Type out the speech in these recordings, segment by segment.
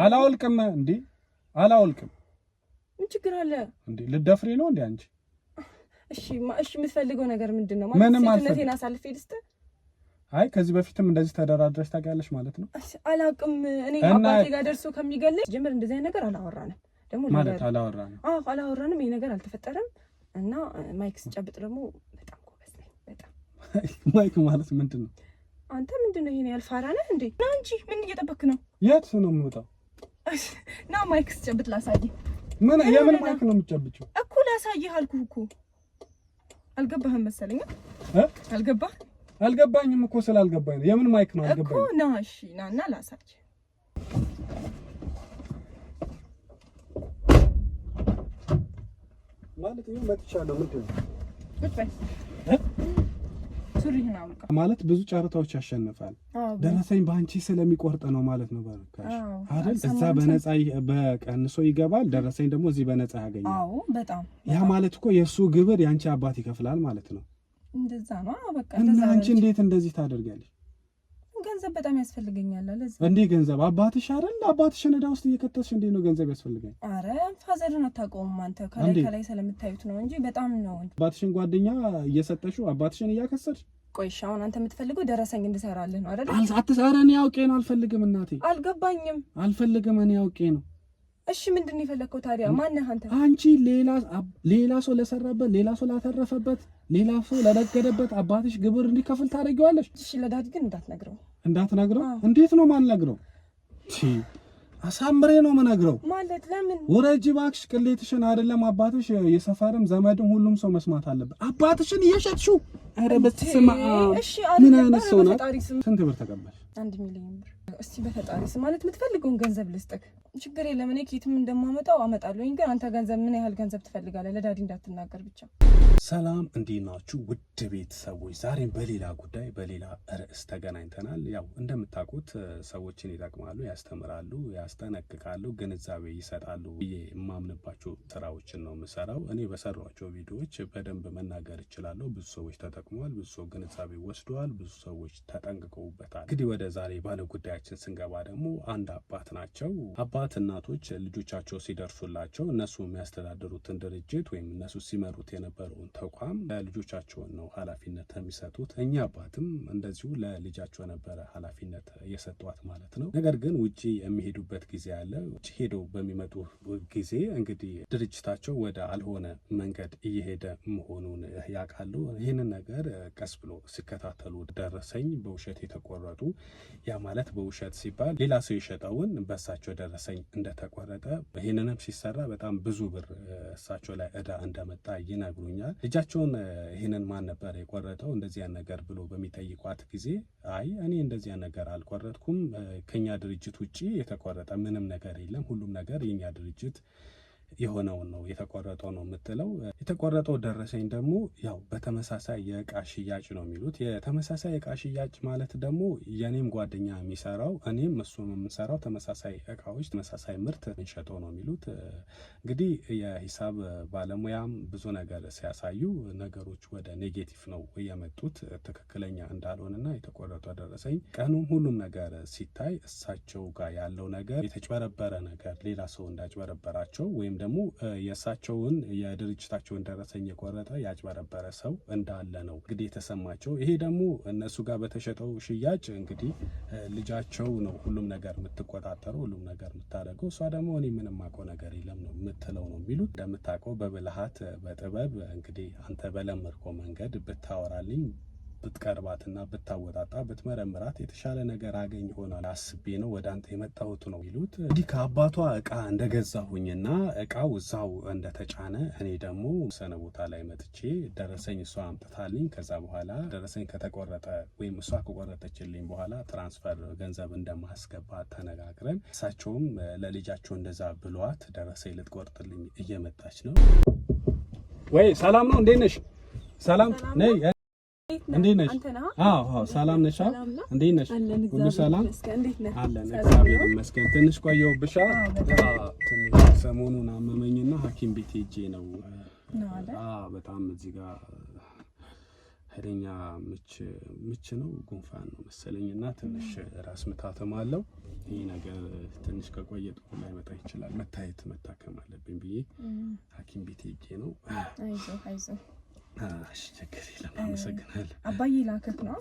አላወልቅም እንዴ አላወልቅም። ምን ችግር አለ እንዴ? ልደፍሪ ነው እንዴ አንቺ? እሺ የምትፈልገው ነገር ምንድነው? ማለት ሴትነቴን አሳልፌ ልስጥ? አይ ከዚህ በፊትም እንደዚህ ተደራድረሽ ታውቂያለሽ ማለት ነው? አላውቅም። እኔ አባቴ ጋር ደርሶ ከሚገለኝ ጀምር እንደዚህ አይነት ነገር አላወራንም። ደግሞ ማለት አላወራንም። አላወራንም። ይሄ ነገር አልተፈጠረም። እና ማይክ ስጨብጥ ደግሞ በጣም ጎበዝ ነኝ። በጣም ማይክ ማለት ምንድነው? አንተ ምንድነው ይሄን ያልፋራ ነህ እንዴ? ና እንጂ ምን እየጠበክ ነው? የት ነው የምወጣው? ና ማይክ ስጨብጥ ላሳይህ። ምን የምን ማይክ ነው የምትጨብጪው? እኮ ላሳይህ አልኩህ እኮ። አልገባህም መሰለኝ። አልገባኝም እኮ ስላልገባኝ ነው። የምን ማይክ ነው አልገባኝ እኮ። ና እሺ ና ላሳይህ። ማለት ነው መጥቻለሁ። ምንድን ነው ቁጭ በይ ሱሪህን አውልቅ። ማለት ብዙ ጨረታዎች ያሸንፋል። ደረሰኝ ባንቺ ስለሚቆርጥ ነው ማለት ነው። በርካሽ አይደል? እዛ በነፃ በቀንሶ ይገባል። ደረሰኝ ደግሞ እዚህ በነፃ ያገኛል። አዎ በጣም ያ ማለት እኮ የሱ ግብር ያንቺ አባት ይከፍላል ማለት ነው። እንደዛ ነው በቃ። እና አንቺ እንዴት እንደዚህ ታደርጋለሽ? ገንዘብ በጣም ያስፈልገኛል አለ። እንዴ ገንዘብ አባትሽ አይደል? አባትሽን ዕዳ ውስጥ እየከተትሽ እንዴ ነው ገንዘብ ያስፈልጋል? አረ ፋዘርን አታውቀውም አንተ። ከላይ ስለምታዩት ነው እንጂ በጣም ነው። አባትሽን ጓደኛ እየሰጠሽው አባትሽን እያከሰርሽ። ቆይ አሁን አንተ የምትፈልገው ደረሰኝ እንድሰራልህ ነው አይደል? አትሰራ። እኔ አውቄ ነው። አልፈልግም እናቴ። አልገባኝም። አልፈልግም። እኔ አውቄ ነው። እሺ ምንድን ነው የፈለከው ታዲያ? ማነህ አንተ? አንቺ ሌላ ሰው ለሰራበት፣ ሌላ ሰው ላተረፈበት፣ ሌላ ሰው ለነገደበት አባትሽ ግብር እንዲከፍል ታደርጊዋለሽ? እሺ ለዳዲ ግን እንዳትነግረው። እንዴት ነው ማንነግረው? አሳምሬ ነው የምነግረው። ማለት ለምን? ወረጂ እባክሽ። ቅሌትሽን አይደለም አባትሽ የሰፈርም ዘመድም ሁሉም ሰው መስማት አለበት። አባትሽን እየሸጥሽው። ኧረ በስመ አብ! ምን አይነት ሰው ናት? ስንት ብር ተቀበልሽ? 1 ሚሊዮን ብር። እስቲ በፈጣሪ ስም ማለት የምትፈልገውን ገንዘብ ልስጥክ። ችግር የለም እኔ ኬትም እንደማመጣው አመጣለሁኝ። ግን አንተ ገንዘብ ምን ያህል ገንዘብ ትፈልጋለህ? ለዳዲ እንዳትናገር ብቻ። ሰላም እንዴት ናችሁ ውድ ቤተሰቦች? ዛሬም በሌላ ጉዳይ በሌላ ርዕስ ተገናኝተናል። ያው እንደምታውቁት ሰዎችን ይጠቅማሉ፣ ያስተምራሉ፣ ያስጠነቅቃሉ፣ ግንዛቤ ይሰጣሉ ብዬ የማምንባቸው ስራዎችን ነው የምሰራው። እኔ በሰሯቸው ቪዲዮዎች በደንብ መናገር እችላለሁ። ብዙ ሰዎች ተጠቅመዋል፣ ብዙ ሰው ግንዛቤ ወስደዋል፣ ብዙ ሰዎች ተጠንቅቀውበታል። እንግዲህ ወደ ዛሬ ባለ ጉዳያችን ስንገባ ደግሞ አንድ አባት ናቸው። አባት እናቶች ልጆቻቸው ሲደርሱላቸው እነሱ የሚያስተዳድሩትን ድርጅት ወይም እነሱ ሲመሩት የነበረውን ተቋም ለልጆቻቸውን ነው ኃላፊነት የሚሰጡት። እኛ አባትም እንደዚሁ ለልጃቸው ነበረ ኃላፊነት የሰጧት ማለት ነው። ነገር ግን ውጪ የሚሄዱበት ጊዜ አለ። ውጪ ሄደው በሚመጡ ጊዜ እንግዲህ ድርጅታቸው ወደ አልሆነ መንገድ እየሄደ መሆኑን ያውቃሉ። ይህንን ነገር ቀስ ብሎ ሲከታተሉ ደረሰኝ በውሸት የተቆረጡ፣ ያ ማለት በውሸት ሲባል ሌላ ሰው የሸጠውን በእሳቸው ደረሰኝ እንደተቆረጠ፣ ይህንንም ሲሰራ በጣም ብዙ ብር እሳቸው ላይ ዕዳ እንደመጣ ይነግሩኛል። ልጃቸውን ይህንን ማን ነበር የቆረጠው እንደዚያ ነገር ብሎ በሚጠይቋት ጊዜ አይ እኔ እንደዚያ ነገር አልቆረጥኩም፣ ከኛ ድርጅት ውጪ የተቆረጠ ምንም ነገር የለም፣ ሁሉም ነገር የኛ ድርጅት የሆነውን ነው የተቆረጠው ነው የምትለው። የተቆረጠው ደረሰኝ ደግሞ ያው በተመሳሳይ የእቃ ሽያጭ ነው የሚሉት። የተመሳሳይ የእቃ ሽያጭ ማለት ደግሞ የኔም ጓደኛ የሚሰራው እኔም እሱም የምንሰራው ተመሳሳይ እቃዎች ተመሳሳይ ምርት እንሸጠው ነው የሚሉት። እንግዲህ የሂሳብ ባለሙያም ብዙ ነገር ሲያሳዩ ነገሮች ወደ ኔጌቲቭ ነው የመጡት፣ ትክክለኛ እንዳልሆነና የተቆረጠው ደረሰኝ ቀኑም ሁሉም ነገር ሲታይ እሳቸው ጋር ያለው ነገር የተጭበረበረ ነገር ሌላ ሰው እንዳጭበረበራቸው ወይም ደግሞ የእሳቸውን የድርጅታቸውን ደረሰኝ የቆረጠ ያጭበረበረ ሰው እንዳለ ነው እንግዲህ የተሰማቸው። ይሄ ደግሞ እነሱ ጋር በተሸጠው ሽያጭ እንግዲህ ልጃቸው ነው ሁሉም ነገር የምትቆጣጠረው፣ ሁሉም ነገር የምታደርገው። እሷ ደግሞ እኔ ምንም አውቀው ነገር የለም ነው የምትለው ነው የሚሉት። እንደምታውቀው በብልሃት በጥበብ እንግዲህ አንተ በለመድከው መንገድ ብታወራልኝ ብትቀርባትና ብታወጣጣ ብትመረምራት የተሻለ ነገር አገኝ ይሆናል አስቤ ነው ወደ አንተ የመጣሁት ነው ይሉት። እንግዲህ ከአባቷ እቃ እንደገዛሁኝና እቃው እዛው እንደተጫነ እኔ ደግሞ ሰነ ቦታ ላይ መጥቼ ደረሰኝ እሷ አምጥታልኝ ከዛ በኋላ ደረሰኝ ከተቆረጠ ወይም እሷ ከቆረጠችልኝ በኋላ ትራንስፈር ገንዘብ እንደማስገባ ተነጋግረን እሳቸውም ለልጃቸው እንደዛ ብሏት ደረሰኝ ልትቆርጥልኝ እየመጣች ነው። ወይ ሰላም ነው? እንዴት ነሽ? ሰላም ነይ። እንዴት ነሽ? አዎ ሰላም ነሽ? እንዴት ነሽ? ሁሉ ሰላም አለን፣ እግዚአብሔር ይመስገን። ትንሽ ቆየሁብሻ። ትንሽ ሰሞኑን አመመኝና ሐኪም ቤት ሄጄ ነው። በጣም እዚህ ጋር ኃይለኛ ምች ነው ጉንፋን ነው መሰለኝና ትንሽ ራስ ምታትም አለው። ይሄ ነገር ትንሽ ከቆየ ጥሩ ላይመጣ ይችላል። መታከም አለብኝ ብዬ ሐኪም ቤት ሄጄ ነው። አይዞህ እሺ ችግር የለም አመሰግናለሁ። አባዬ ላከክ ነው?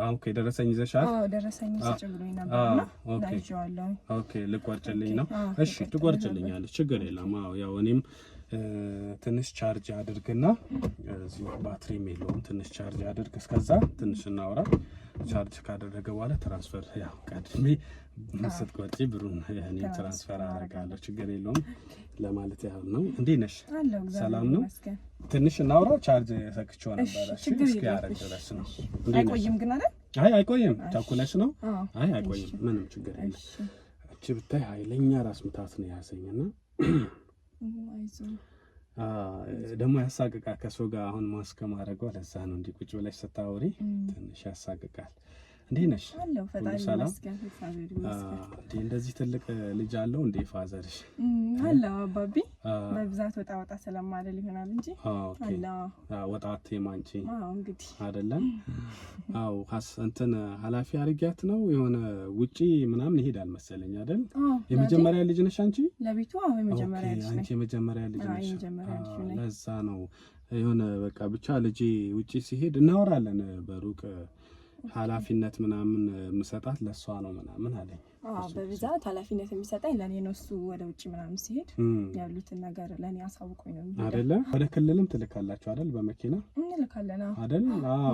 ኦኬ ደረሰኝ ይዘሻል? ደረሰኝ ስጭ ብሎኝ ነበርና ላይዤዋለሁ። ኦኬ ልቆርጭልኝ ነው? እሺ ትቆርጭልኛለች ችግር የለም። ያው እኔም ትንሽ ቻርጅ አድርግና እዚህ ባትሪም የለውም ትንሽ ቻርጅ አድርግ እስከዛ ትንሽ እናውራ። ቻርጅ ካደረገ በኋላ ትራንስፈር ያው ቀድሜ ስትቆርጪ ብሩን እኔ ትራንስፈር አደርጋለሁ ችግር የለውም ለማለት ያህል ነው። እንዴት ነሽ? ሰላም ነው? ትንሽ እናውራ። ቻርጅ ሰክቼው ነበር። እሺ እስኪ ያረግ ድረስ ነው። አይቆይም ግን አይደል? አይቆይም። ቻኩለሽ ነው? አይቆይም ምንም ችግር የለም። እቺ ብታይ ኃይለኛ ራስ ምታት ነው ያዘኝና ደግሞ ያሳቅቃል። ከሰው ጋር አሁን ማስክ ማድረገው ለዛ ነው እንዲህ ቁጭ ብለሽ ስታወሪ ትንሽ ያሳቅቃል። እንዴት ነሽ? ሰላም እንደዚህ ትልቅ ልጅ አለው እንዴ ፋዘርሽ? አለው አባቢ በብዛት ወጣ ስለማለል ይሆናል እንጂ ወጣት የማንቺ እንግዲህ አይደለም። እንትን ኃላፊ አድርጊያት ነው የሆነ ውጪ ምናምን ይሄዳል መሰለኝ አይደል? የመጀመሪያ ልጅ ነሽ አንቺ? ለቤቱ የመጀመሪያ ልጅ ነሽ። አንቺ የመጀመሪያ ልጅ ነሽ። ለዛ ነው የሆነ በቃ ብቻ ልጄ ውጪ ሲሄድ እናወራለን በሩቅ ኃላፊነት ምናምን ምሰጣት ለሷ ነው ምናምን አለኝ። በብዛት ኃላፊነት የሚሰጣኝ ለኔ ነው። እሱ ወደ ውጪ ምናምን ሲሄድ ያሉትን ነገር ለኔ አሳውቆኝ ነው አይደለ? ወደ ክልልም ትልካላችሁ አይደል? በመኪና እንልካለን አይደል?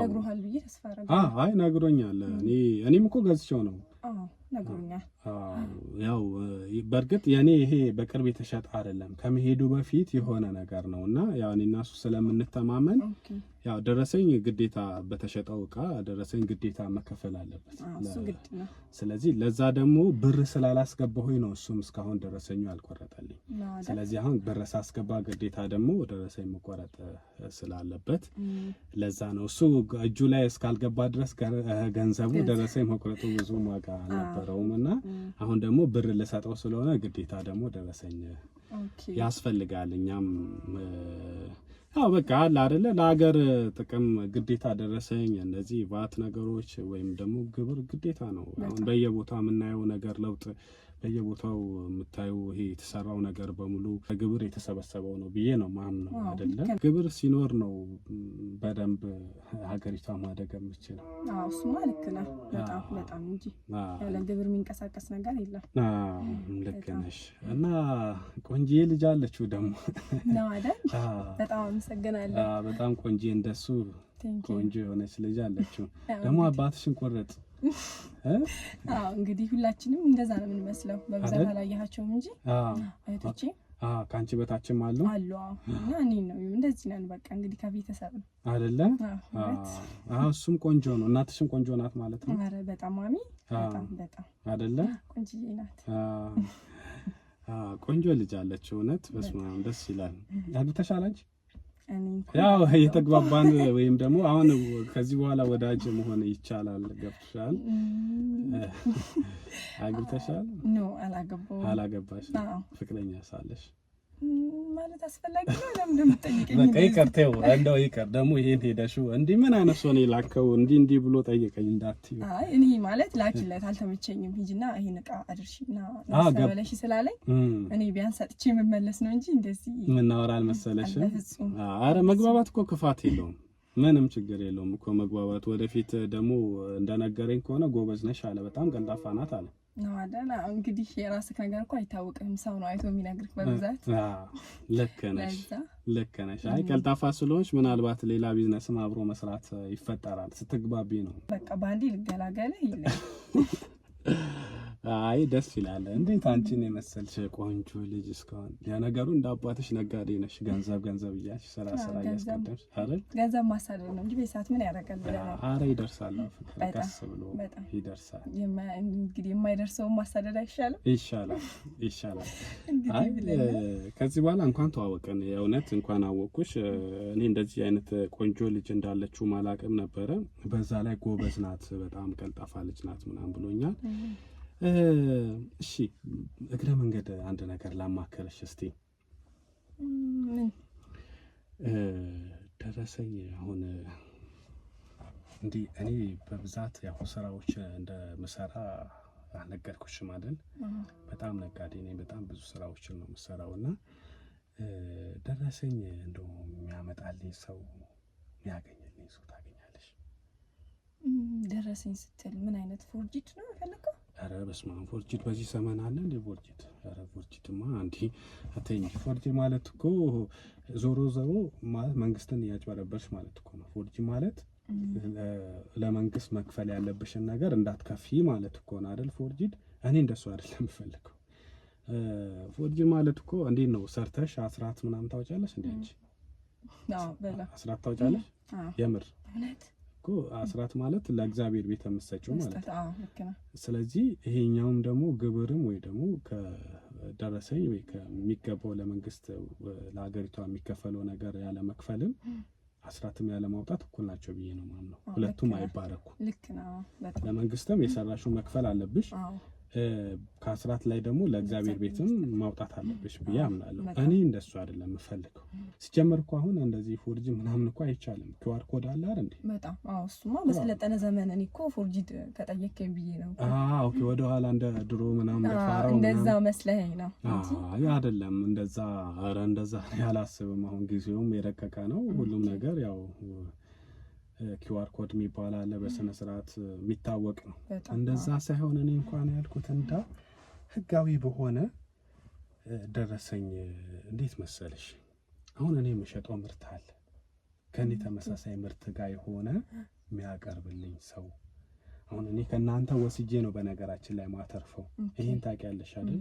ነግሮሃል ብዬ ተስፋ አደርጋለሁ። አይ ነግሮኛል። እኔም እኮ ገዝቼው ነው ነግሮኛል። ያው በእርግጥ የኔ ይሄ በቅርብ የተሸጠ አይደለም ከመሄዱ በፊት የሆነ ነገር ነውና ያው እኔና እሱ ስለምንተማመን ያው ደረሰኝ ግዴታ በተሸጠው እቃ ደረሰኝ ግዴታ መከፈል አለበት። ስለዚህ ለዛ ደግሞ ብር ስላላስገባሁኝ ነው እሱም እስካሁን ደረሰኙ አልቆረጠልኝ። ስለዚህ አሁን ብር ሳስገባ ግዴታ ደግሞ ደረሰኝ መቆረጥ ስላለበት ለዛ ነው እሱ እጁ ላይ እስካልገባ ድረስ ገንዘቡ ደረሰኝ መቆረጡ ብዙ ዋጋ አልነበረውምና አሁን ደግሞ ብር ልሰጠው ስለሆነ ግዴታ ደግሞ ደረሰኝ ያስፈልጋል። እኛም ያው በቃ አለ አይደለ ለሀገር ጥቅም ግዴታ ደረሰኝ እነዚህ ቫት ነገሮች ወይም ደግሞ ግብር ግዴታ ነው። አሁን በየቦታው የምናየው ነገር ለውጥ በየቦታው የምታዩ ይሄ የተሰራው ነገር በሙሉ ግብር የተሰበሰበው ነው ብዬ ነው ማምነው አይደለ? ግብር ሲኖር ነው በደንብ ሀገሪቷ ማደግ የምትችለው። እሱማ ልክ ነህ በጣም እንጂ ያለ ግብር የሚንቀሳቀስ ነገር የለም። ልክ ነሽ። እና ቆንጆ ልጅ አለችው ደግሞ ነው አይደል? በጣም አመሰግናለሁ። በጣም ቆንጆ እንደሱ ቆንጆ የሆነች ልጅ አለችው። ደግሞ አባትሽን ቆረጥ እንግዲህ ሁላችንም እንደዛ ነው የምንመስለው። በብዛት አላየሃቸውም እንጂ አይቶቼ ከአንቺ በታችም አሉ እና እኔ ነው እንደዚህ ነን። በቃ እንግዲህ ከቤተሰብ ነው አይደለ? እሱም ቆንጆ ነው። እናትሽም ቆንጆ ናት ማለት ነው? ኧረ በጣም ማሚ በጣም አይደለ? ቆንጆዬ ናት። ቆንጆ ልጅ አለች። እውነት በስመ አብ ደስ ይላል። አግብተሻል አንቺ? ያው የተግባባን ወይም ደግሞ አሁን ከዚህ በኋላ ወዳጅ መሆን ይቻላል። ገብቶሻል? አግብተሻል? ኖ አላገባሽ። ፍቅረኛ ሳለሽ ማለት አስፈላጊ ነው። ለምን እንደምትጠይቀኝ በቃ ይቅርቴው እንደው ይቅር። ደግሞ ይሄን ሄደሽው እንዲህ ምን አይነት ሰው ነው ላከው እንዲህ ብሎ ጠየቀኝ እንዳትዪ። እኔ ማለት ላኪለት አልተመቸኝም። ሂጂና ይሄን ዕቃ አድርሺና ለሰበለሽ ስላለኝ እኔ ቢያንስ ሰጥቼ የምመለስ ነው እንጂ እንደዚህ ምን ናወራ አልመሰለሽም? ኧረ መግባባት እኮ ክፋት የለውም። ምንም ችግር የለውም እኮ መግባባት። ወደፊት ደግሞ እንደነገረኝ ከሆነ ጎበዝ ነሽ አለ። በጣም ቀልጣፋ ናት አለ ነው አይደል? እንግዲህ የራስህ ነገር እኮ አይታወቅም። ሰው ነው አይቶ የሚነግርህ በብዛት። ልክ ነሽ። አይ ቀልጣፋ ስለሆንሽ ምናልባት ሌላ ቢዝነስም አብሮ መስራት ይፈጠራል። ስትግባቢ ነው በቃ ባንዴ ልገላገልህ ይላል። አይ ደስ ይላል። እንዴት አንቺን የመሰልሽ ቆንጆ ልጅ እስካሁን ያነገሩ እንደ አባትሽ ነጋዴ ነሽ። ገንዘብ እያልሽ ስራ እያስቀደምሽ አይደል? ገንዘብ ማሳደድ ነው እንጂ በሰዓት ምን ያደርጋል ብለህ ነው? ኧረ ይደርሳል። ቀስ ብሎ ይደርሳል። እንግዲህ የማይደርሰውን ማሳደድ አይሻልም? ይሻላል። አይ ከዚህ በኋላ እንኳን ተዋወቅን። የእውነት እንኳን አወቅኩሽ። እኔ እንደዚህ አይነት ቆንጆ ልጅ እንዳለችው ማላቅም ነበረ። በዛ ላይ ጎበዝ ናት፣ በጣም ቀልጣፋ ልጅ ናት ምናምን ብሎኛል። እሺ እግረ መንገድ አንድ ነገር ላማከረሽ እስቲ። ደረሰኝ አሁን እንዲህ እኔ በብዛት ያው ስራዎች እንደምሰራ አልነገርኩሽም አይደል? በጣም ነጋዴ ነኝ። በጣም ብዙ ስራዎችን ነው የምሰራውና ደረሰኝ እንደው የሚያመጣልኝ ሰው የሚያገኝልኝ ሰው ታገኛለሽ? ደረሰኝ ስትል ምን አይነት ፎርጂት ነው የፈለከው? ኧረ በስመ አብ ፎርጂት በዚህ ዘመን አለ እንዴ ፎርጂት? ኧረ ፎርጂትማ አንዴ አተኝ ፎርጂ ማለት እኮ ዞሮ ማለት መንግስትን እያጭበረበርሽ ማለት እኮ ነው። ፎርጂ ማለት ለመንግስት መክፈል ያለብሽን ነገር እንዳትከፊ ማለት እኮ ነው አይደል? ፎርጂት እኔ እንደሱ አይደለም የምፈልገው። ፎርጂ ማለት እኮ እንዴት ነው ሰርተሽ አስራት ምናምን ታወጫለሽ እንዴ አንቺ? አዎ በላ አስራት ታወጫለሽ? የምር እኮ አስራት ማለት ለእግዚአብሔር ቤት የምትሰጪው ማለት ነው። ልክ ነው። ስለዚህ ይሄኛውም ደግሞ ግብርም ወይ ደግሞ ከደረሰኝ ወይ ከሚገባው ለመንግስት ለሀገሪቷ የሚከፈለው ነገር ያለ መክፈልም አስራትም ያለ ማውጣት እኩል ናቸው ብዬ ነው ማምነው። ሁለቱም አይባረኩ። ልክ ነው። ለመንግስትም የሰራሽው መክፈል አለብሽ፣ ከአስራት ላይ ደግሞ ለእግዚአብሔር ቤትም ማውጣት አለብሽ ብዬ አምናለሁ። እኔ እንደሱ አይደለም የምፈልገው። ሲጀመር እኮ አሁን እንደዚህ ፎርጂ ምናምን እኮ አይቻልም። ኪውአር ኮድ አለ አይደል እንዴ? በጣም እሱማ በሰለጠነ ዘመን እኔ እኮ ፎርጂ ከጠየቀኝ ብዬ ነው። ኦኬ ወደ ኋላ እንደ ድሮ ምናምን ለፋራው እንደዛ መስለኸኝ ነው እንጂ አይደለም። እንደዛ ኧረ እንደዛ ያላስብም። አሁን ጊዜውም የረቀቀ ነው። ሁሉም ነገር ያው ኪውአር ኮድ የሚባል አለ በስነ ስርዓት የሚታወቅ ነው። እንደዛ ሳይሆን እኔ እንኳን ያልኩት እንዳ ህጋዊ በሆነ ደረሰኝ እንዴት መሰለሽ፣ አሁን እኔ የምሸጠው ምርት አለ ከኔ ተመሳሳይ ምርት ጋር የሆነ የሚያቀርብልኝ ሰው። አሁን እኔ ከናንተ ወስጄ ነው በነገራችን ላይ ማተርፈው። ይሄን ታውቂያለሽ አይደል?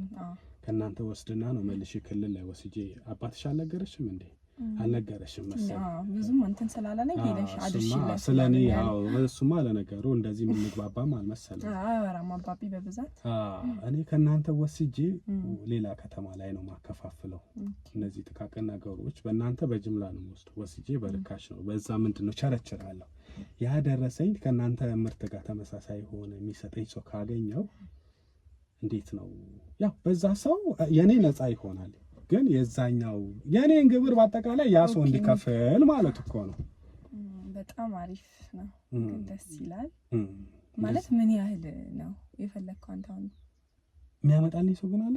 ከናንተ ወስድና ነው መልሼ ክልል ላይ ወስጄ። አባትሽ አልነገረሽም እንዴ? አልነገረሽም መሰለኝ። ብዙም እንትን ስላለኝ ሄደሽ አድርሽለት ስለኔ። ያው እሱማ ለነገሩ እንደዚህ የምንግባባም አልመሰለኝ። አራማ አባቢ በብዛት እኔ ከናንተ ወስጄ ሌላ ከተማ ላይ ነው ማከፋፍለው። እነዚህ ጥቃቅን ነገሮች በእናንተ በጅምላ ነው ወስጄ በርካሽ ነው በዛ ምንድነው ቸረችራለሁ። ያ ደረሰኝ ከናንተ ምርት ጋር ተመሳሳይ ሆነ የሚሰጠኝ ሰው ካገኘው እንዴት ነው ያው በዛ ሰው የኔ ነፃ ይሆናል። ግን የዛኛው የኔን ግብር በአጠቃላይ ያ ሰው እንዲከፍል ማለት እኮ ነው። በጣም አሪፍ ነው። ግን ደስ ይላል። ማለት ምን ያህል ነው የፈለግከው አንተ? አሁን የሚያመጣልኝ ሰው ግን አለ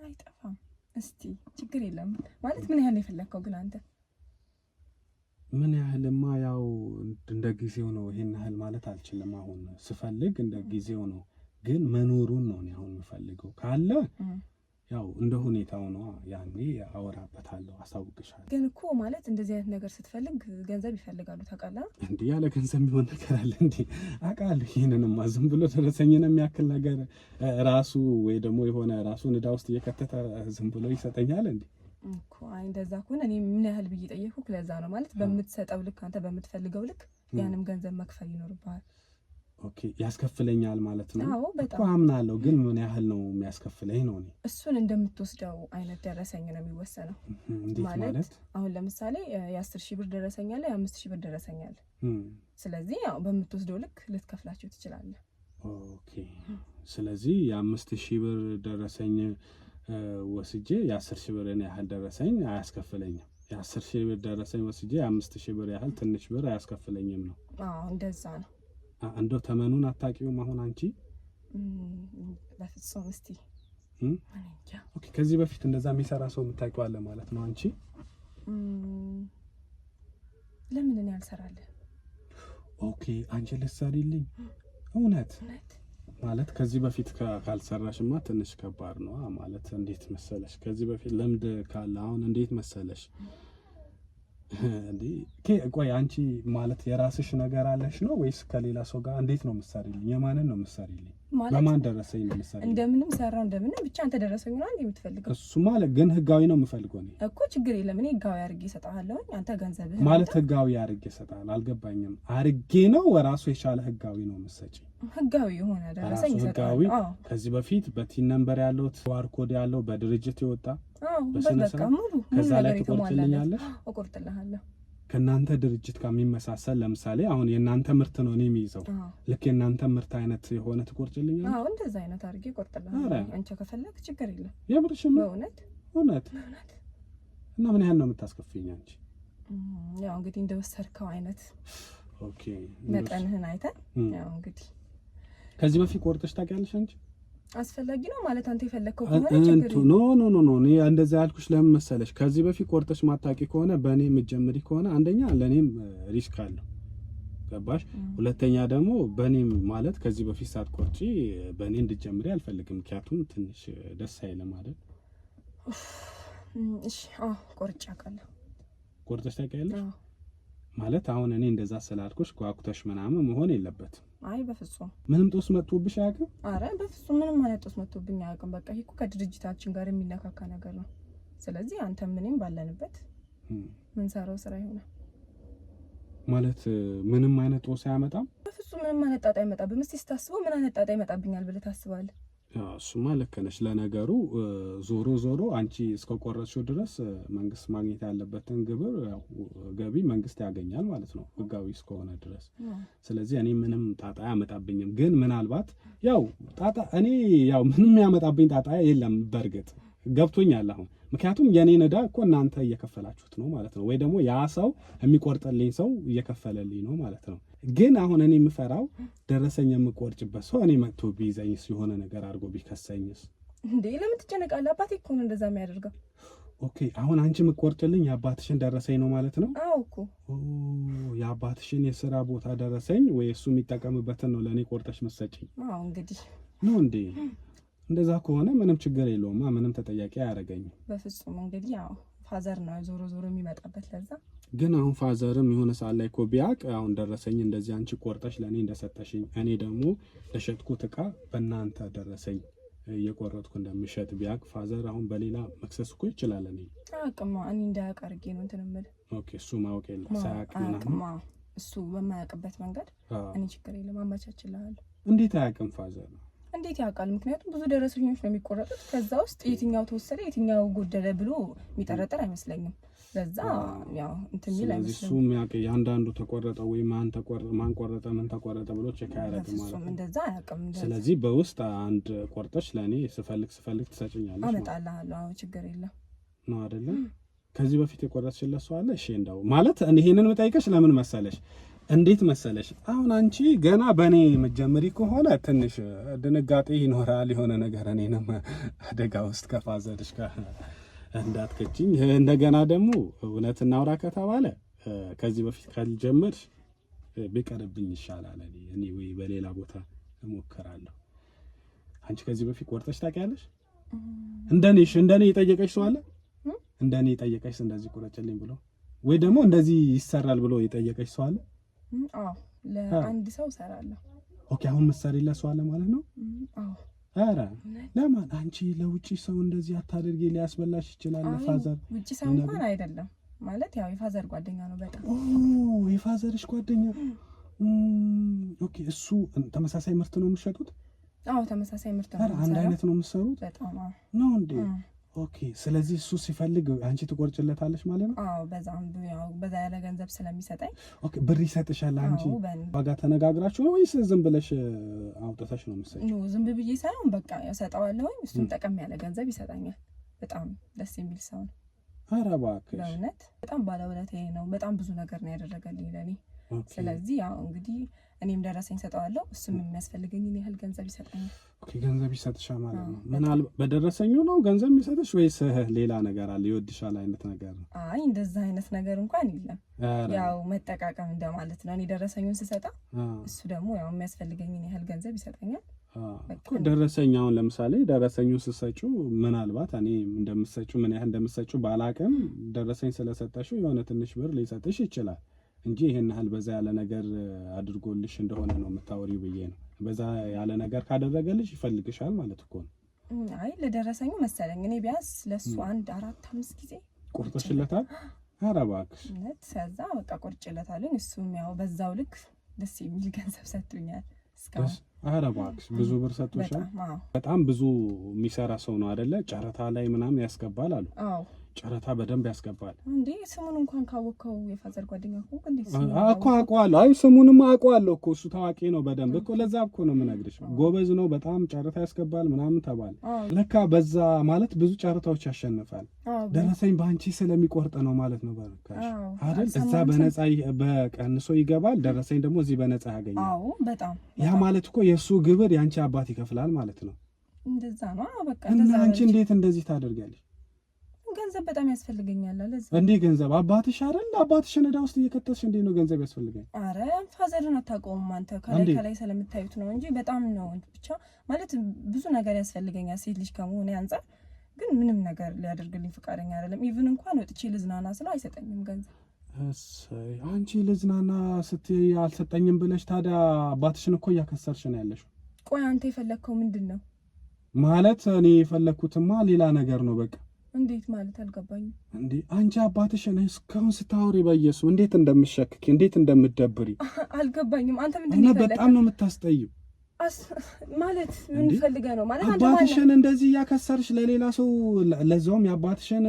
አይጠፋም። እስቲ ችግር የለም ማለት ምን ያህል የፈለግከው ግን አንተ? ምን ያህልማ ያው እንደ ጊዜው ነው። ይሄን ያህል ማለት አልችልም። አሁን ስፈልግ እንደ ጊዜው ነው። ግን መኖሩን ነው አሁን የምፈልገው። ካለ ያው እንደ ሁኔታው ነው። ያኔ አወራበታለሁ፣ አሳውቅሻለሁ። ግን እኮ ማለት እንደዚህ አይነት ነገር ስትፈልግ ገንዘብ ይፈልጋሉ ታውቃለህ። እንዴ ያለ ገንዘብ የሚሆን ነገር አለ እንዴ? አውቃለሁ። ይሄንንማ ዝም ብሎ ደረሰኝን የሚያክል ነገር ራሱ ወይ ደግሞ የሆነ ራሱን ዕዳ ውስጥ እየከተተ ዝም ብሎ ይሰጠኛል እንዴ? እኮ አይ እንደዛ ከሆነ እኔ ምን ያህል ብዬ ጠየቅኩ። ለዛ ነው ማለት በምትሰጠው ልክ አንተ በምትፈልገው ልክ ያንም ገንዘብ መክፈል ይኖርብሃል። ኦኬ ያስከፍለኛል ማለት ነው? አዎ በጣም አምናለሁ። ግን ምን ያህል ነው የሚያስከፍለኝ ነው? እኔ እሱን እንደምትወስደው አይነት ደረሰኝ ነው የሚወሰነው። ማለት አሁን ለምሳሌ የ10,000 ብር ደረሰኝ አለ፣ የ5,000 ብር ደረሰኝ አለ። ስለዚህ ያው በምትወስደው ልክ ልትከፍላቸው ትችላለህ። ኦኬ ስለዚህ የ5,000 ብር ደረሰኝ ወስጄ የ10,000 ብርን ያህል ደረሰኝ አያስከፍለኝም። የ10,000 ብር ደረሰኝ ወስጄ የ5,000 ብር ያህል ትንሽ ብር አያስከፍለኝም ነው? አዎ እንደዛ ነው። እንደው ተመኑን አታውቂውም አሁን አንቺ? በፍጹም እስቲ ኦኬ ከዚህ በፊት እንደዛ የሚሰራ ሰው የምታውቂው አለ ማለት ነው አንቺ? ለምን እኔ አልሰራልህ? ኦኬ አንቺ ልትሰሪልኝ? እውነት ማለት ከዚህ በፊት ካልሰራሽማ ትንሽ ከባድ ነው ማለት። እንዴት መሰለሽ ከዚህ በፊት ልምድ ካለ አሁን እንዴት መሰለሽ እንዴ ቆይ አንቺ ማለት የራስሽ ነገር አለሽ ነው ወይስ ከሌላ ሰው ጋር እንዴት ነው የምትሰሪልኝ? የማንን ነው የምትሰሪልኝ? በማን ደረሰኝ ነው የምትሰሪልኝ? እንደምንም ሰራው እንደምንም ብቻ አንተ ደረሰኝ ነው አንዴ የምትፈልገው? እሱ ማለት ግን ህጋዊ ነው የምፈልገው እኔ እኮ ችግር የለም እኔ ህጋዊ አድርጌ እሰጥሃለሁ። አንተ ገንዘብህ ማለት ህጋዊ አድርጌ እሰጥሃለሁ? አልገባኝም። አድርጌ ነው ወራሱ የቻለ ህጋዊ ነው የምትሰጪኝ? ህጋዊ የሆነ ደረሰኝ ህጋዊ ከዚህ በፊት በቲን ነምበር ያለው ኪውአር ኮድ ያለው በድርጅት የወጣ በቃ ሙሉ ከዛ ላይ ትቆርጥልኛለሽ? እቆርጥልሃለሁ። ከናንተ ድርጅት ጋር የሚመሳሰል ለምሳሌ አሁን የናንተ ምርት ነው እኔ የሚይዘው ልክ የናንተ ምርት አይነት የሆነ ትቆርጭልኛለሽ? አዎ እንደዛ አይነት አድርጌ እቆርጥልሃለሁ። አንቺ ከፈለክ ችግር የለም። የብርሽም እውነት እና ምን ያህል ነው የምታስከፍይኝ አንቺ? ያው እንግዲህ እንደወሰድከው አይነት ኦኬ መጠንህን አይተን ያው እንግዲህ ከዚህ በፊት ቆርጠሽ ታውቂያለሽ አንቺ? አስፈላጊ ነው ማለት አንተ የፈለከው ከሆነ ችግር ኖ እኔ እንደዛ ያልኩሽ ለምን መሰለሽ? ከዚህ በፊት ቆርጠሽ ማታውቂ ከሆነ በእኔ የምትጀምሪ ከሆነ አንደኛ ለእኔም ሪስክ አለው ገባሽ? ሁለተኛ ደግሞ በእኔም ማለት ከዚህ በፊት ሳትቆርጪ በእኔ እንድትጀምሪ አልፈልግም። ምክንያቱም ትንሽ ደስ አይልም ማለት እሺ ቆርጬ አውቃለሁ። ቆርጠሽ ታውቂያለሽ ማለት አሁን እኔ እንደዛ ስላልኩሽ ጓጉተሽ ምናምን መሆን የለበትም። አይ በፍጹም ምንም ጦስ መጥቶብሽ አያውቅም? አረ በፍጹም ምንም ማለት ጦስ መጥቶብኝ አያውቅም። በቃ ይሄ እኮ ከድርጅታችን ጋር የሚነካካ ነገር ነው። ስለዚህ አንተ ምንም ባለንበት ምን ሰራው ስራ ይሆናል ማለት ምንም አይነት ጦስ አያመጣም። በፍጹም ምንም አይነት ጣጣ አይመጣብም። እስቲ ስታስበው ምን አይነት ጣጣ ይመጣብኛል ብለህ ታስባለህ? እሱማ ልክ ነሽ። ለነገሩ ዞሮ አንቺ እስከቆረጥሽው ድረስ መንግስት ማግኘት ያለበትን ግብር ገቢ መንግስት ያገኛል ማለት ነው ህጋዊ እስከሆነ ድረስ። ስለዚህ እኔ ምንም ጣጣ ያመጣብኝም። ግን ምናልባት ጣጣ እኔ ምንም ያመጣብኝ ጣጣ የለም በእርግጥ ገብቶኛል አሁን። ምክንያቱም የኔን ዕዳ እኮ እናንተ እየከፈላችሁት ነው ማለት ነው፣ ወይ ደግሞ ያ ሰው የሚቆርጥልኝ ሰው እየከፈለልኝ ነው ማለት ነው። ግን አሁን እኔ የምፈራው ደረሰኝ የምቆርጭበት ሰው እኔ መጥቶ ቢይዘኝስ፣ የሆነ ነገር አድርጎ ቢከሰኝስ? እንዴ ለምን ትጨነቃለህ? አባቴ እኮ ነው እንደዛ የሚያደርገው። ኦኬ አሁን አንቺ የምትቆርጭልኝ የአባትሽን ደረሰኝ ነው ማለት ነው? አዎ እኮ የአባትሽን የስራ ቦታ ደረሰኝ ወይ እሱ የሚጠቀምበትን ነው ለእኔ ቆርጠሽ መሰጭኝ? አዎ እንግዲህ ነው እንዴ? እንደዛ ከሆነ ምንም ችግር የለውም፣ ምንም ተጠያቂ አያደርገኝም። በፍጹም እንግዲህ ፋዘር ነው ዞሮ የሚመጣበት ለዛ። ግን አሁን ፋዘርም የሆነ ሰዓት ላይ እኮ ቢያቅ አሁን ደረሰኝ እንደዚህ አንቺ ቆርጠሽ ለእኔ እንደሰጠሽኝ እኔ ደግሞ ለሸጥኩት እቃ በእናንተ ደረሰኝ እየቆረጥኩ እንደምሸጥ ቢያቅ ፋዘር አሁን በሌላ መክሰስ እኮ ይችላል። እኔ እንዳያውቅ አድርጌ ነው እንትን የምልህ። ኦኬ እሱ ማወቅ የለም ሳያውቅ ምናምን እሱ በማያውቅበት መንገድ እኔ ችግር የለም አመቻችልሃለሁ። እንዴት አያውቅም ፋዘር? እንዴት ያውቃል? ምክንያቱም ብዙ ደረሰኞች ነው የሚቆረጡት። ከዛ ውስጥ የትኛው ተወሰደ የትኛው ጎደለ ብሎ የሚጠረጠር አይመስለኝም። ለዛ እንትን ሚል አይመስለኝም። እሱ የሚያውቅ ያንዳንዱ ተቆረጠ ወይ ማን ቆረጠ ምን ተቆረጠ ብሎ ቼክ አያደርግም ማለት ነው። እንደዛ አያውቅም። ስለዚህ በውስጥ አንድ ቆርጠሽ ለእኔ ስፈልግ ትሰጭኛለሽ። አመጣልሃለሁ። ችግር የለም ነው አይደለም? ከዚህ በፊት የቆረጥሽለት ሰው አለ? እሺ እንዳው ማለት ይሄንን የምጠይቀሽ ለምን መሰለሽ? እንዴት መሰለሽ አሁን አንቺ ገና በእኔ መጀመሪ ከሆነ ትንሽ ድንጋጤ ይኖራል። የሆነ ነገር እኔንም አደጋ ውስጥ ከፋዘርሽ ጋር እንዳትከቺኝ። እንደገና ደግሞ እውነት እናውራ ከተባለ ከዚህ በፊት ካልጀመርሽ ቢቀርብኝ ይሻላል። እኔ ወይ በሌላ ቦታ እሞክራለሁ። አንቺ ከዚህ በፊት ቆርጠሽ ታውቂያለሽ? እንደኔ የጠየቀሽ ሰው አለ? እንደኔ የጠየቀሽ እንደዚህ ቁረጭልኝ ብሎ ወይ ደግሞ እንደዚህ ይሰራል ብሎ የጠየቀሽ ሰው አለ? ለአንድ ሰው እሰራለሁ። ኦኬ አሁን መሰሪለት ሰው አለ ማለት ነው? ኧረ ለማን? አንቺ ለውጪ ሰው እንደዚህ አታድርጊ፣ ሊያስበላሽ ይችላል። ፋዘር ውጪ ሰው እንኳን አይደለም ማለት የፋዘር ጓደኛ ነው። በጣም የፋዘርሽ ጓደኛ። ኦኬ እሱ ተመሳሳይ ምርት ነው የምትሸጡት? ተመሳሳይ ምርት ነው። አንድ አይነት ነው የምትሰሩት? በጣም ነው እንዴ? ኦኬ ስለዚህ እሱ ሲፈልግ አንቺ ትቆርጭለታለሽ ማለት ነው? በዛ ያለ ገንዘብ ስለሚሰጠኝ። ኦኬ ብር ይሰጥሻል? አንቺ ዋጋ ተነጋግራችሁ ነው ወይስ ዝም ብለሽ አውጥተሽ ነው የምትሰጪው? ዝም ብዬ ሳይሆን በቃ እሰጠዋለሁ። እሱም ጠቀም ያለ ገንዘብ ይሰጣኛል። በጣም ደስ የሚል ሰው ነው። ኧረ እባክሽ በእውነት በጣም ባለውለታዬ ነው። በጣም ብዙ ነገር ነው ያደረገልኝ ለእኔ። ስለዚህ እንግዲህ እኔም ደረሰኝ ሰጠዋለሁ፣ እሱም የሚያስፈልገኝን ያህል ገንዘብ ይሰጠኛል። ኦኬ ገንዘብ ይሰጥሻል ማለት ነው። ምናልባት በደረሰኙ ነው ገንዘብ የሚሰጥሽ ወይስ ሌላ ነገር አለ? ይወድሻል አይነት ነገር ነው? አይ እንደዛ አይነት ነገር እንኳን የለም። መጠቃቀም እንደማለት ነው። እኔ ደረሰኙን ስሰጣ እሱ ደግሞ የሚያስፈልገኝን ያህል ገንዘብ ይሰጠኛል። ደረሰኝ አሁን ለምሳሌ ደረሰኙን ስትሰጪው ምናልባት እኔ እንደምትሰጪው ምን ያህል እንደምትሰጪው ባላቅም ደረሰኝ ስለሰጠሽው የሆነ ትንሽ ብር ሊሰጥሽ ይችላል እንጂ ይሄን ያህል በዛ ያለ ነገር አድርጎልሽ እንደሆነ ነው የምታወሪው ብዬ ነው። በዛ ያለ ነገር ካደረገልሽ ይፈልግሻል ማለት እኮ ነው። አይ ለደረሰኙ መሰለኝ እኔ ቢያንስ ለሱ 4-5 ጊዜ ቆርጠሽለታል? ኧረ እባክሽ ከዛ በቃ ቆርጬለታለሁ። እሱም በዛው ልክ ደስ የሚል ገንዘብ ሰጥቶኛል እስካሁን። ኧረ እባክሽ ብዙ ብር ሰጥቶሻል? በጣም ብዙ የሚሰራ ሰው ነው አይደለ? ጨረታ ላይ ምናምን ያስገባል አሉ። ጨረታ በደንብ ያስገባል እንዴ። ስሙን እንኳን ካወቀው የፋዘር ጓደኛ እኮ አውቀዋለሁ። አይ ስሙንም አውቀዋለሁ እኮ እሱ ታዋቂ ነው በደንብ እኮ። ለዛ እኮ ነው የምነግርሽ፣ ጎበዝ ነው በጣም ጨረታ ያስገባል ምናምን ተባለ። ለካ በዛ ማለት ብዙ ጨረታዎች ያሸንፋል። ደረሰኝ በአንቺ ስለሚቆርጥ ነው ማለት ነው በርካሽ አይደል? እዛ በነፃ በቀንሶ ይገባል፣ ደረሰኝ ደግሞ እዚህ በነፃ ያገኛል። አዎ በጣም ያ ማለት እኮ የእሱ ግብር የአንቺ አባት ይከፍላል ማለት ነው። እንደዛ ነው በቃ። እና አንቺ እንዴት እንደዚህ ታደርጋለሽ? ገንዘብ በጣም ያስፈልገኛል አለ። እንዴ ገንዘብ አባትሽ አይደል? አባትሽን ዕዳ ውስጥ እየከተትሽ እንዴት ነው ገንዘብ ያስፈልጋል? አረ ፋዘርን አታውቀውም አንተ። ከላይ ስለምታዩት ነው እንጂ በጣም ነው ብቻ ማለት ብዙ ነገር ያስፈልገኛል ሴት ልጅ ከመሆኔ አንፃር። ግን ምንም ነገር ሊያደርግልኝ ፈቃደኛ አይደለም። ኢቭን እንኳን ወጥቼ ልዝናና ስለ አይሰጠኝም ገንዘብ። እሰይ አንቺ ልዝናና ስትይ አልሰጠኝም ብለሽ ታዲያ አባትሽን እኮ እያከሰርሽ ነው ያለሽው። ቆይ አንተ የፈለግከው ምንድን ነው ማለት? እኔ የፈለግኩትማ ሌላ ነገር ነው በቃ። እንዴት ማለት አልገባኝም። እንዴ አንቺ አባትሽን እስካሁን ስታወሪ በኢየሱስ እንዴት እንደምትሸክኪ እንዴት እንደምትደብሪ አልገባኝም። አንተ ምንድነው የፈለግከው? በጣም ነው የምታስጠይው ማለት ምን ፈልገህ ነው ማለት? አንተ አባትሽን እንደዚህ እያከሰርሽ ለሌላ ሰው ለዛውም የአባትሽን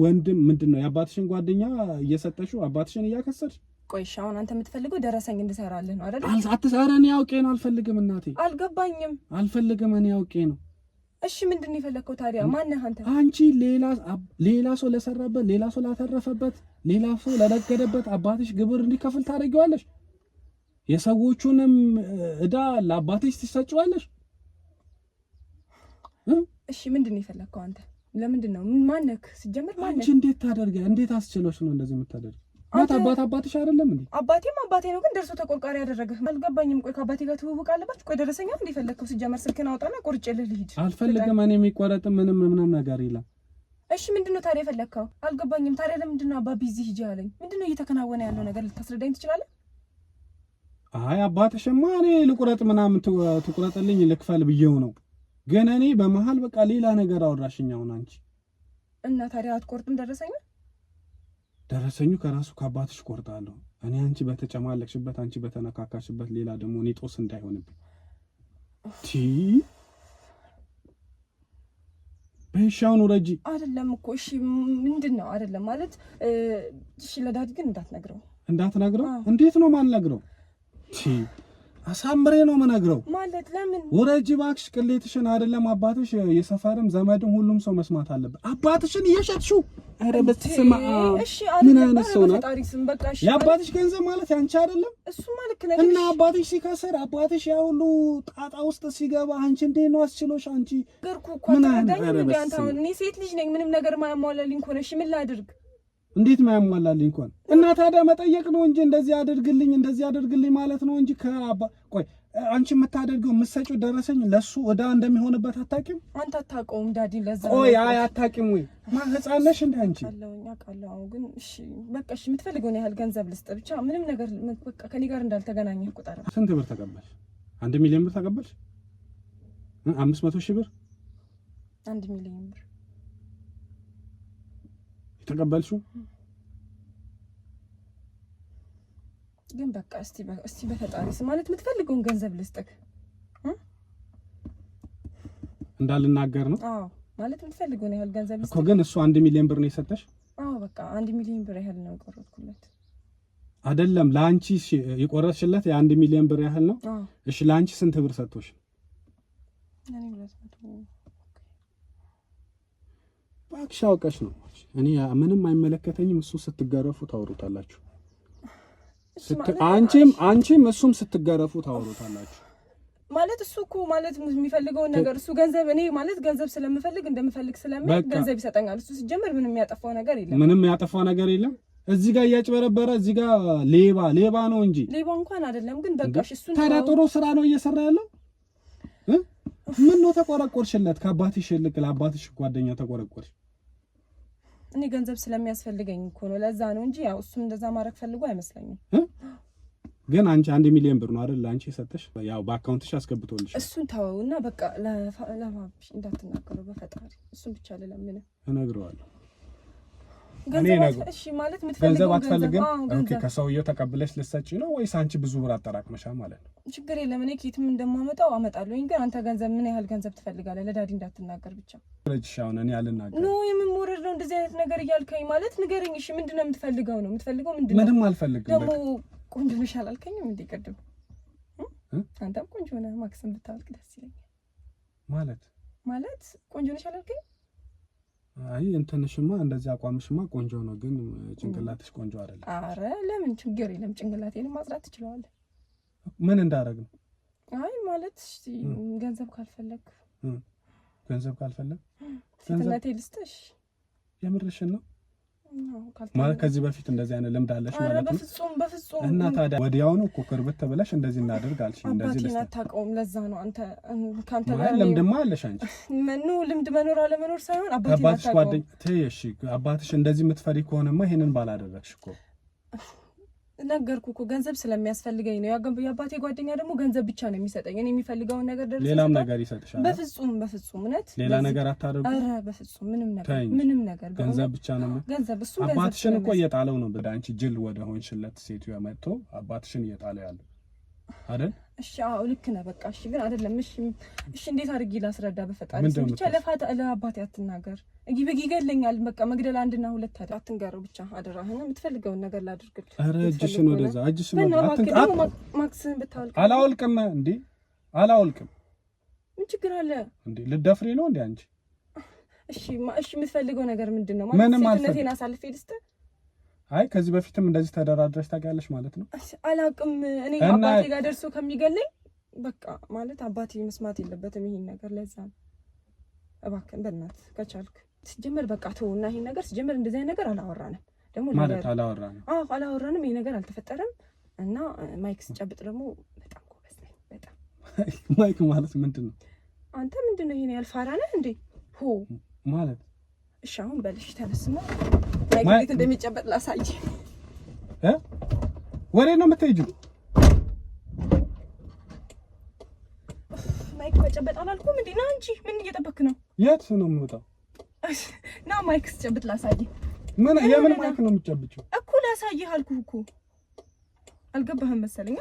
ወንድም ምንድነው የአባትሽን ጓደኛ እየሰጠሽው አባትሽን እያከሰርሽ። ቆይ አሁን አንተ የምትፈልገው ደረሰኝ እንድሰራልህ ነው አይደል? አትሰራ። እኔ አውቄ ነው አልፈልግም። እናቴ አልገባኝም። አልፈልግም። እኔ አውቄ ነው። እሺ ምንድን ነው የፈለግከው ታዲያ? ማነህ አንተ? አንቺ ሌላ ሰው ለሰራበት፣ ሌላ ሰው ላተረፈበት፣ ሌላ ሰው ለነገደበት አባትሽ ግብር እንዲከፍል ታደርጊዋለሽ። የሰዎቹንም ዕዳ ለአባትሽ ትሰጪዋለሽ። እሺ ምንድን ነው የፈለግከው አንተ? ለምንድን ነው ማነህ? ሲጀምር ማነህ? አንቺ እንዴት ታደርጊያለሽ? እንዴት አስችሎሽ ነው እንደዚህ የምታደርጊው? አባትሽ አይደለም እንዴ? አባቴም አባቴ ነው፣ ግን ደርሶ ተቆርቋሪ ያደረገህ አልገባኝም። ቆይ ከአባቴ ጋር ትውውቅ አለባችሁ? ቆይ ደረሰኛ እንዴ ፈለግከው? ሲጀመር ስልክህን አውጣና ቆርጬልህ ልሂድ። አልፈልግም። እኔ የሚቆረጥ ምንም ነገር የለም። እሺ ምንድነው ታዲያ የፈለግከው? አልገባኝም። ታዲያ ለምንድን ነው አባቢ እዚህ ሂጂ አለኝ? ምንድነው እየተከናወነ ያለው ነገር ልታስረዳኝ ትችላለህ? አይ አባትሽማ እኔ ልቁረጥ ምናምን ትቁረጥልኝ ልክፈል ብዬው ነው፣ ግን እኔ በመሀል በቃ ሌላ ነገር አወራሽኝ። አሁን አንቺ እና ታዲያ አትቆርጥም ደረሰኝ? ደረሰኙ ከራሱ ከአባትሽ ቆርጣለሁ እኔ። አንቺ በተጨማለቅሽበት፣ አንቺ በተነካካሽበት ሌላ ደግሞ እኔ ጦስ እንዳይሆንብኝ በሻውን ወረጂ አይደለም እኮ እሺ ምንድን ነው አይደለም ማለት እሺ ለዳድ ግን እንዳትነግረው። እንዴት ነው ማልነግረው? አሳምሬ ነው የምነግረው። ማለት ለምን? ወረጂ እባክሽ፣ ቅሌትሽን አይደለም አባትሽ የሰፈርም ዘመድም ሁሉም ሰው መስማት አለበት። አባትሽን እየሸጥሽው። ኧረ በስመ አብ! እሺ ምን አይነት ሰው ነው? ፈጣሪ ስም በቃ እሺ። የአባትሽ ገንዘብ ማለት ያንቺ አይደለም? እሱማ ልክ ነህ። እና አባትሽ ሲከስር አባትሽ ያ ሁሉ ጣጣ ውስጥ ሲገባ አንቺ እንዴት ነው አስችሎሽ? አንቺ ገርኩ እኮ እኔ ሴት ልጅ ነኝ። ምንም ነገር ማያሟላልኝ እኮ ነው። እሺ ምን ላድርግ? እንዴት ማያሟላልኝ እንኳን እና ታዲያ መጠየቅ ነው እንጂ እንደዚህ አድርግልኝ ማለት ነው እንጂ ቆይ አንቺ የምታደርገው የምትሰጪው ደረሰኝ ለሱ ዕዳ እንደሚሆንበት አታውቂም? አንተ አታውቀውም ዳዲ። ለዛ ቆይ አታውቂም ወይ? ሕፃን ነሽ እንደ አንቺ? አውቃለሁ ግን እሺ በቃ እሺ የምትፈልገውን ያህል ገንዘብ ልስጥ ብቻ ምንም ነገር በቃ ከኔ ጋር እንዳልተገናኘህ ቁጠር። ስንት ብር ተቀበልሽ? 1 ሚሊዮን ብር ተቀበልሽ? 500,000 ብር? 1 ሚሊዮን ብር ተቀበልሽው? ግን በቃ እስቲ በፈጣሪስ ማለት የምትፈልገውን ገንዘብ ልስጥክ እንዳልናገር ነው? አዎ ማለት የምትፈልገውን ያህል ገንዘብ ልስጥክ እኮ። ግን እሱ 1 ሚሊዮን ብር ነው የሰጠሽ? አዎ በቃ 1 ሚሊዮን ብር ያህል ነው የቆረጥኩለት። አይደለም ለአንቺ የቆረጥሽለት የ1 ሚሊዮን ብር ያህል ነው? እሺ ለአንቺ ስንት ብር ሰጥቶሽ? እኔ 200 እባክሽ አውቀሽ ነው። እኔ ምንም አይመለከተኝም። እሱ ስትገረፉ ታወሩታላችሁ። አንቺም እሱም ስትገረፉ ታወሩታላችሁ። ማለት እሱ እኮ ማለት የሚፈልገውን ነገር እሱ ገንዘብ እኔ ማለት ገንዘብ ስለምፈልግ እንደምፈልግ ስለምን ገንዘብ ይሰጠኛል። እሱ ሲጀምር ምንም ያጠፋው ነገር የለም። እዚህ ጋር እያጭበረበረ እዚህ ጋር ሌባ ነው እንጂ ሌባ እንኳን አይደለም። ግን በቃ እሱ ታዲያ ጥሩ ስራ ነው እየሰራ ያለው። ምን ነው ተቆረቆርሽለት? ከአባትሽ ይልቅ ለአባትሽ ጓደኛ ተቆረቆርሽ። እኔ ገንዘብ ስለሚያስፈልገኝ እኮ ነው። ለዛ ነው እንጂ ያው እሱም እንደዛ ማድረግ ፈልጎ አይመስለኝም። ግን አንቺ 1 ሚሊዮን ብር ነው አይደል አንቺ የሰጠሽ? ያው በአካውንትሽ አስገብቶልሽ። እሱን ተወውና በቃ ለማብሽ እንዳትናገረው በፈጣሪ። እሱን ብቻ ለምን እነግረዋለሁ። እሺ ማለት የምትፈልገው አትፈልግም? ኦኬ ከሰውየው ተቀብለሽ ልትሰጪ ነው ወይስ አንቺ ብዙ ብር አጠራቅመሻል ማለት ነው? ችግር የለም እኔ ኬትም እንደማመጣው አመጣለሁኝ። ግን አንተ ገንዘብ ምን ያህል ገንዘብ ትፈልጋለህ? ለዳዲ እንዳትናገር ብቻ። እሺ አሁን እኔ አልናገር ነው የምሞረድ ነው እንደዚህ አይነት ነገር እያልከኝ ማለት ንገረኝ። እሺ ምንድነው የምትፈልገው? ነው የምትፈልገው ምንድነው? ምንም አልፈልግም። ደግሞ ቆንጆ ነሽ አላልከኝም እንዴ ቅድም? አንተም ቆንጆ ነህ። ማክሰም ብታወልቅ ደስ ይለኛል። ማለት ቆንጆ ነሽ አላልከኝ? አይ እንትንሽማ እንደዚህ አቋምሽማ ቆንጆ ነው፣ ግን ጭንቅላትሽ ቆንጆ አይደለም። አረ ለምን ችግር የለም። ጭንቅላቴንም ማጽዳት ትችላለህ። ምን እንዳደረግ ነው? አይ ማለት ገንዘብ ካልፈለግ ገንዘብ ልስጥሽ። የምርሽን ነው ማለት ከዚህ በፊት እንደዚህ አይነት ልምድ አለሽ ማለት ነው? በፍጹም። እና ታዲያ ወዲያውኑ እኮ ክርብት ብለሽ እንደዚህ እናደርግ አልሽ። እንደዚህ ልስጥ አታውቀውም። ለዛ ነው አንተ ካንተ ጋር ልምድማ አለሽ አንቺ። ልምድ መኖር አለመኖር ሳይሆን አባትሽ ጓደኛ ተይሽ። አባትሽ እንደዚህ የምትፈሪ ከሆነማ ይሄንን ባላደረግሽ እኮ ነገርኩ እኮ ገንዘብ ስለሚያስፈልገኝ ነው። የአባቴ ጓደኛ ደግሞ ገንዘብ ብቻ ነው የሚሰጠኝ። እኔ የሚፈልገውን ነገር ደርሰሽ ሌላም ነገር ይሰጥሻል። በፍጹም እውነት ሌላ ነገር አታደርጉ። ኧረ በፍጹም ምንም ነገር ገንዘብ ብቻ ነው። ገንዘብ እሱ አባትሽን እኮ እየጣለው ነው። አንቺ ጅል ወደ ሆንሽለት ሴትዮ መጥቶ አባትሽን እየጣለው ያለው አይደል? እሺ አዎ ልክ ነህ። በቃ እሺ ግን አይደለም። እሺ እንዴት አድርጌ ላስረዳ? በፈጣሪ ብቻ ለአባቴ አትናገር። ይገለኛል። በቃ መግደል አንድና ሁለት አይደል? አትንገረው ብቻ አደራህን። የምትፈልገውን ነገር ላድርግልህ። ኧረ እጅሽን ወደዛ ማክስህን ብታወልቅ። አላወልቅም እንዴ አላወልቅም። ምን ችግር አለ እንዴ? ልትደፍሪ ነው እንዴ አንቺ? እሺ የምትፈልገው ነገር ምንድን ነው? ማለት ሴትነቴን አሳልፌ ልስጥህ? አይ ከዚህ በፊትም እንደዚህ ተደራድረሽ ታውቂያለሽ ማለት ነው? አላውቅም። እኔ አባቴ ጋር ደርሶ ከሚገለኝ በቃ ማለት አባቴ መስማት የለበትም ይሄን ነገር። ለዛ ነው እባክህን በእናትህ ከቻልክ ሲጀመር በቃ ተውና ይሄን ነገር ሲጀመር እንደዚህ አይነት ነገር አላወራንም። ደግሞ ማለት አላወራንም። አላወራንም። ይሄ ነገር አልተፈጠረም። እና ማይክ ስጨብጥ ደግሞ በጣም ጎበዝ ነኝ። በጣም ማይክ ማለት ምንድን ነው? አንተ ምንድን ነው ይሄን ያልፋራ ነህ እንዴ? ሆ ማለት እሺ አሁን በልሽ ተነስና ማይክ እንደሚጨበጥ ላሳይ። ወሬ ነው የምትሄጂው? ማይክ መጨበጥ አላልኩም እንዴ? ና እንጂ ምን እየጠበክ ነው? የት ነው የምወጣው? ና ማይክ ስጨብጥ ላሳይ። የምን ማይክ ነው የምትጨብጪው? እኮ ላሳይህ አልኩህ እኮ። አልገባህም መሰለኝ።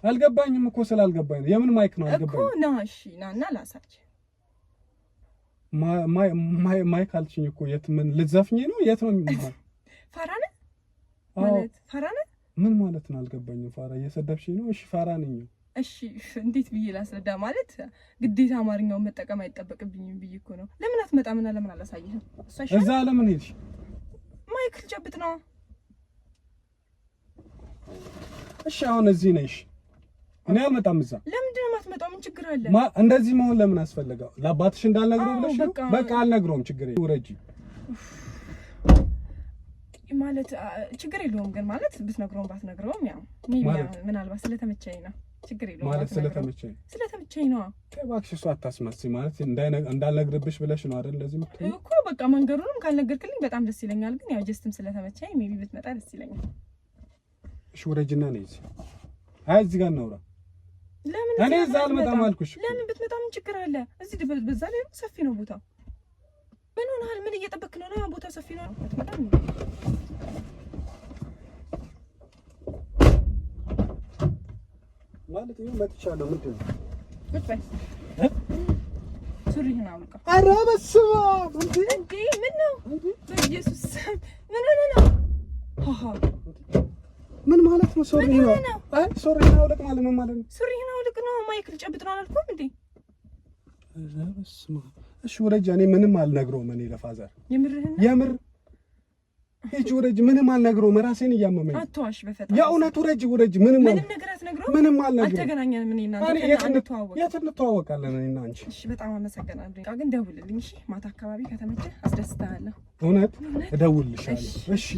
አልገባኝም እኮ ስላልገባኝ ነው። የምን ማይክ ነው አልገባኝ እኮ። ና እሺ ና ላሳይ። ማይክ አልሽኝ እኮ። የት ምን ልትዘፍኝ ነው? የት ነው? ፋራ ነህ ማለት ፋራ ነህ ምን ማለት ነው? አልገባኝም። ፋራ እየሰደብሽኝ ነው? እሺ ፋራ ነኝ። እሺ እንዴት ብዬ ላስረዳ? ማለት ግዴታ አማርኛውን መጠቀም አይጠበቅብኝም ብዬ እኮ ነው። ለምን አትመጣምና ለምን አላሳይህም? እዛ ለምን ሄድሽ? ማይክ ልጨብጥ ነው። እሺ አሁን እዚህ ነሽ። እኔ አልመጣም እዛ። ለምንድን ነው የማትመጣው? ምን ችግር አለ? እንደዚህ መሆን ለምን አስፈለገው? ለአባትሽ እንዳልነግረው ብለሽ ነው? በቃ አልነግረውም። ችግር የለውም። ውረጂ ማለት ችግር የለውም። ግን ማለት ብትነግረውም ባትነግረውም ያው ምናልባት ስለተመቸኝ ነው። ችግር የለውም ማለት ስለተመቸኝ ነው። እባክሽ እሱ አታስመስይ። ማለት እንዳልነግርብሽ ብለሽ ነው አይደል? እንደዚህ የምትይው እኮ በቃ መንገዱንም ካልነገርክልኝ በጣም ደስ ይለኛል። ግን ያው ጀስትም ስለተመቸኝ ሜቢ ብትመጣ ደስ ይለኛል። እሺ ውረጂና ነይ እዚህ። አይ እዚህ ጋር እናውራ። ለምን እኔ እዛ አልመጣም አልኩሽ። ለምን ብትመጣ ምን ችግር አለ? እዚህ በዛ ላይ ሰፊ ነው ቦታው። ምን ሆነሃል? ምን እየጠበክ ነው? ያ ቦታው ሰፊ ነው። አትመጣም ማለት ነው? መጥቻለሁ። ምንድን ነው? ሱሪህን አውልቀው። ኧረ በስመ አብ! እንዴ ምን ነው? በኢየሱስ ምን ሆነ ነው? ምን ማለት ነው? ሱሪህን አውልቅ ማለት ምን ማለት ነው? ሱሪህን አውልቅ ነው። ማይክ ልጨብጥ ነው አላልኩም እንዴ? ኧረ በስመ አብ! እሺ ውረጅ። እኔ ምንም አልነግረውም። እኔ ለፋዘር የምርህን የምር ሂጅ ውረጅ። ምንም አልነግረውም። ራሴን እያመመኝ። አትዋሽ በፈጣሪ። የእውነት ውረጅ። ምንም ነገር አትነግረውም? ምንም አልነግረውም። አልተገናኘንም። እኔ እና አንተ የት እንተዋወቃለን? እኔ እና አንቺ። እሺ በጣም አመሰግናለሁ። ግን ደውልልኝ እሺ። ማታ አካባቢ ከተመቸህ አስደስታለሁ። እውነት እደውልልሻለሁ። እሺ